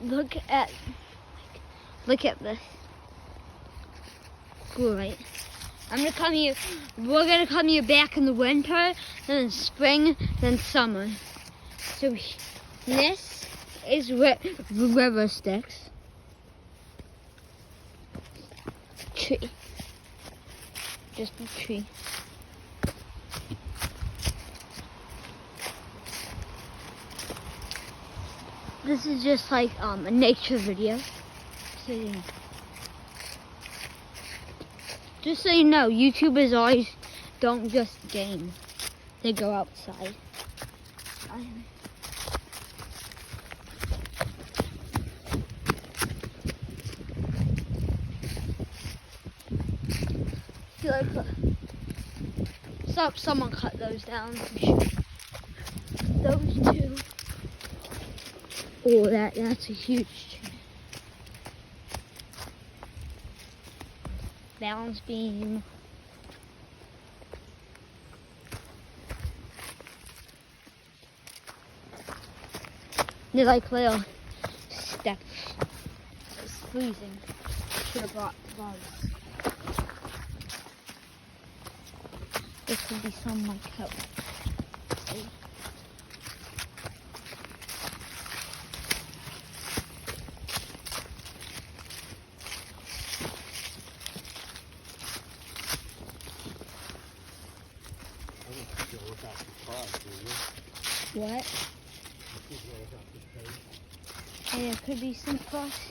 Look at this. Great. I'm gonna come here. We're gonna come here back in the winter, then spring, then summer. So this is the river Styx. Tree. Just a tree. This is just like a nature video. So, just so you know, YouTubers always don't just game. They go outside. feel like someone cut those down for sure. Those two. Oh, that's a huge tree. Balance beam. They're like little steps. It's freezing. Should have brought gloves. This could be some like help. What? Yeah, it could be some frost.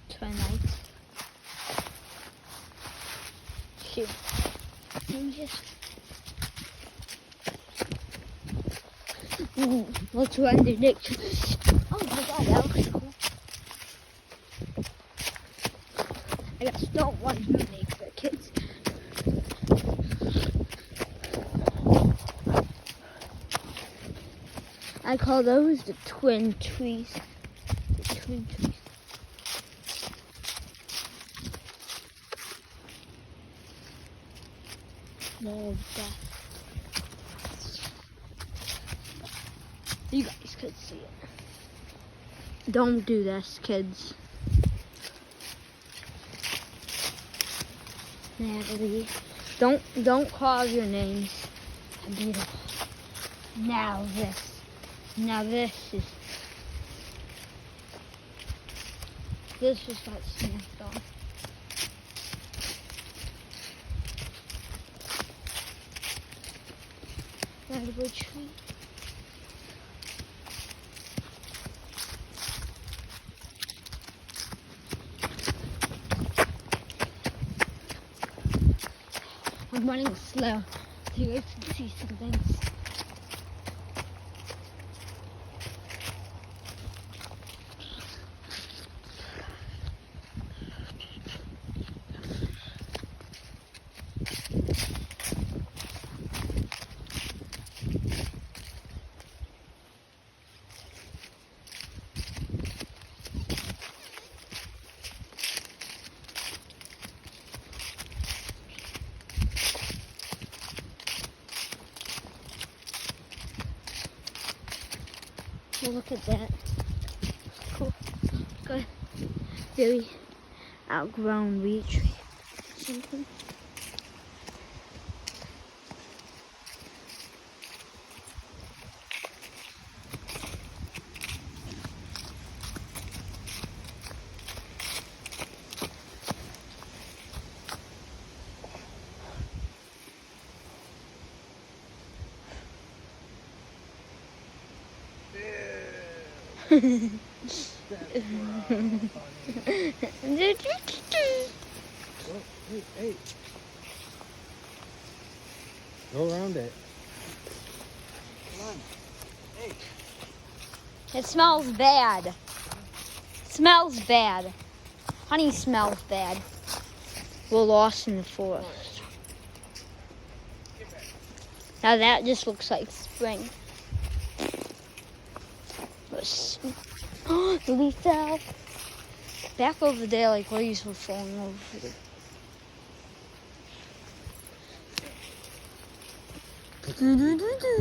Try nights. Shoot. And just let's run the next. Oh my god, that looks cool. I just don't want to make for kids. I call those the twin trees. The twin trees. No, death. You guys could see it. Don't do this, kids. Natalie, don't call your names. Beautiful. Now this just got snapped off. Redwood tree. I'm running slow so you guys can see some things. Well, look at that. Cool. Good. Very outgrown weed tree. Something. Oh, hey. Go around it. Come on. Hey. It smells bad. Smells bad. Honey smells bad. We're lost in the forest. Now that just looks like spring. Oh, the leaf fell. Back over there, like leaves were falling over. Do do do do.